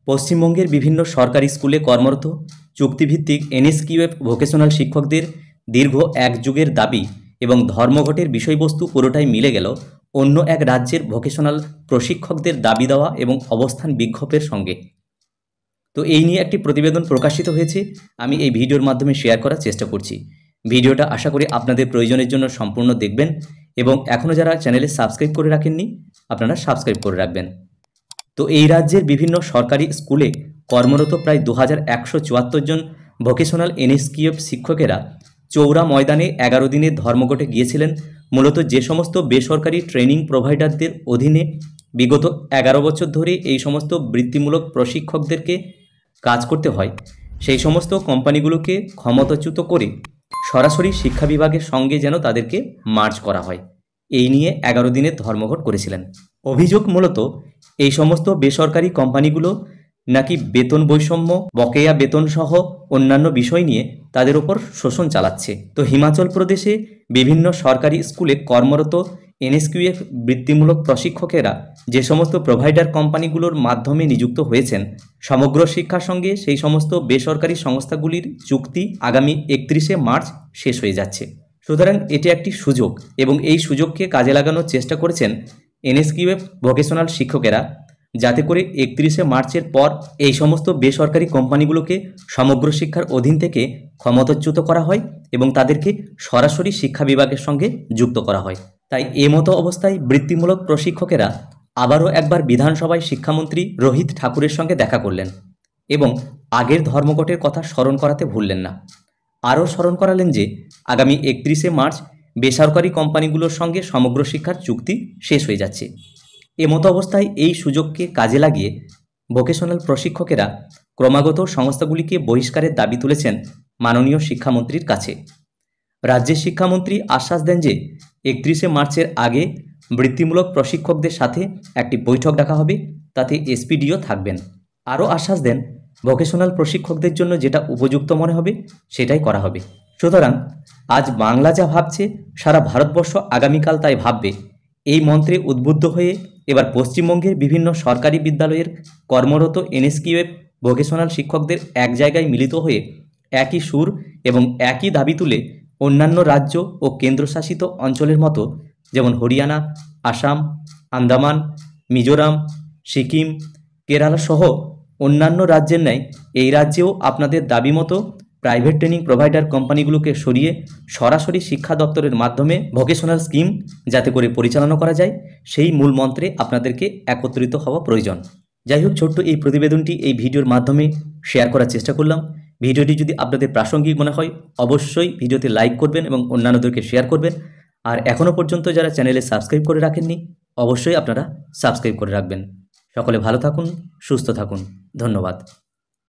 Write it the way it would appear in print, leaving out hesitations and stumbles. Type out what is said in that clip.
পশ্চিমবঙ্গের বিভিন্ন সরকারি স্কুলে কর্মরত চুক্তিভিত্তিক এনএসকিউএফ ভোকেশনাল শিক্ষকদের দীর্ঘ এক যুগের দাবি এবং ধর্মঘটের বিষয়বস্তু পুরোটাই মিলে গেল অন্য এক রাজ্যের ভোকেশনাল প্রশিক্ষকদের দাবি দেওয়া এবং অবস্থান বিক্ষোভের সঙ্গে। তো এই নিয়ে একটি প্রতিবেদন প্রকাশিত হয়েছে, আমি এই ভিডিওর মাধ্যমে শেয়ার করার চেষ্টা করছি। ভিডিওটা আশা করি আপনাদের প্রয়োজনের জন্য সম্পূর্ণ দেখবেন এবং এখনও যারা চ্যানেলে সাবস্ক্রাইব করে রাখেননি আপনারা সাবস্ক্রাইব করে রাখবেন। তো এই রাজ্যের বিভিন্ন সরকারি স্কুলে কর্মরত প্রায় 2174 জন ভোকেশনাল এনএসকিউএফ শিক্ষকেরা চৌরা ময়দানে 11 দিনের ধর্মঘটে গিয়েছিলেন। মূলত যে সমস্ত বেসরকারি ট্রেনিং প্রোভাইডারদের অধীনে বিগত 11 বছর ধরে এই সমস্ত বৃত্তিমূলক প্রশিক্ষকদেরকে কাজ করতে হয়, সেই সমস্ত কোম্পানিগুলোকে ক্ষমতাচ্যুত করে সরাসরি শিক্ষা বিভাগের সঙ্গে যেন তাদেরকে মার্জ করা হয়, এই নিয়ে 11 দিনের ধর্মঘট করেছিলেন। অভিযোগ মূলত এই সমস্ত বেসরকারি কোম্পানিগুলো নাকি বেতন বৈষম্য, বকেয়া বেতন সহ অন্যান্য বিষয় নিয়ে তাদের ওপর শোষণ চালাচ্ছে। তো হিমাচল প্রদেশে বিভিন্ন সরকারি স্কুলে কর্মরত এনএসকিউএফ বৃত্তিমূলক প্রশিক্ষকেরা যে সমস্ত প্রোভাইডার কোম্পানিগুলোর মাধ্যমে নিযুক্ত হয়েছেন, সমগ্র শিক্ষার সঙ্গে সেই সমস্ত বেসরকারি সংস্থাগুলির চুক্তি আগামী 31শে মার্চ শেষ হয়ে যাচ্ছে। সুতরাং এটি একটি সুযোগ এবং এই সুযোগকে কাজে লাগানোর চেষ্টা করেছেন এনএসকিউএফ ভোকেশনাল শিক্ষকেরা, যাতে করে 31শে মার্চের পর এই সমস্ত বেসরকারি কোম্পানিগুলোকে সমগ্র শিক্ষার অধীন থেকে ক্ষমতাচ্যুত করা হয় এবং তাদেরকে সরাসরি শিক্ষা বিভাগের সঙ্গে যুক্ত করা হয়। তাই এমতো অবস্থায় বৃত্তিমূলক প্রশিক্ষকেরা আবারও একবার বিধানসভায় শিক্ষামন্ত্রী রোহিত ঠাকুরের সঙ্গে দেখা করলেন এবং আগের ধর্মঘটের কথা স্মরণ করাতে ভুললেন না। আরও স্মরণ করালেন যে আগামী 31শে মার্চ বেসরকারি কোম্পানিগুলোর সঙ্গে সমগ্র শিক্ষার চুক্তি শেষ হয়ে যাচ্ছে। এমতো অবস্থায় এই সুযোগকে কাজে লাগিয়ে ভোকেশনাল প্রশিক্ষকেরা ক্রমাগত সংস্থাগুলিকে বহিষ্কারের দাবি তুলেছেন মাননীয় শিক্ষামন্ত্রীর কাছে। রাজ্যের শিক্ষামন্ত্রী আশ্বাস দেন যে 31শে মার্চের আগে বৃত্তিমূলক প্রশিক্ষকদের সাথে একটি বৈঠক ডাকা হবে, তাতে এসপিডিও থাকবেন। আরও আশ্বাস দেন ভোকেশনাল প্রশিক্ষকদের জন্য যেটা উপযুক্ত মনে হবে সেটাই করা হবে। সুতরাং আজ বাংলা যা ভাবছে সারা ভারতবর্ষ আগামীকাল তাই ভাববে। এই মন্ত্রে উদ্বুদ্ধ হয়ে এবার পশ্চিমবঙ্গের বিভিন্ন সরকারি বিদ্যালয়ের কর্মরত এনএসকিউএফ ভোকেশনাল শিক্ষকদের এক জায়গায় মিলিত হয়ে একই সুর এবং একই দাবি তুলে অন্যান্য রাজ্য ও কেন্দ্রশাসিত অঞ্চলের মতো যেমন হরিয়ানা, আসাম, আন্দামান, মিজোরাম, সিকিম, কেরালা সহ অন্যান্য রাজ্যের ন্যায় এই রাজ্যেও আপনাদের দাবি মতো প্রাইভেট ট্রেনিং প্রোভাইডার কোম্পানিগুলোকে সরিয়ে সরাসরি শিক্ষা দপ্তরের মাধ্যমে ভোকেশনাল স্কিম যাতে করে পরিচালনা করা যায়, সেই মূল মন্ত্রে আপনাদেরকে একত্রিত হওয়া প্রয়োজন। যাই হোক, ছোট্ট এই প্রতিবেদনটি এই ভিডিওর মাধ্যমে শেয়ার করার চেষ্টা করলাম। ভিডিওটি যদি আপনাদের প্রাসঙ্গিক মনে হয় অবশ্যই ভিডিওতে লাইক করবেন এবং অন্যান্যদেরকে শেয়ার করবেন। আর এখনও পর্যন্ত যারা চ্যানেলে সাবস্ক্রাইব করে রাখেননি অবশ্যই আপনারা সাবস্ক্রাইব করে রাখবেন। সকলে ভালো থাকুন, সুস্থ থাকুন, ধন্যবাদ।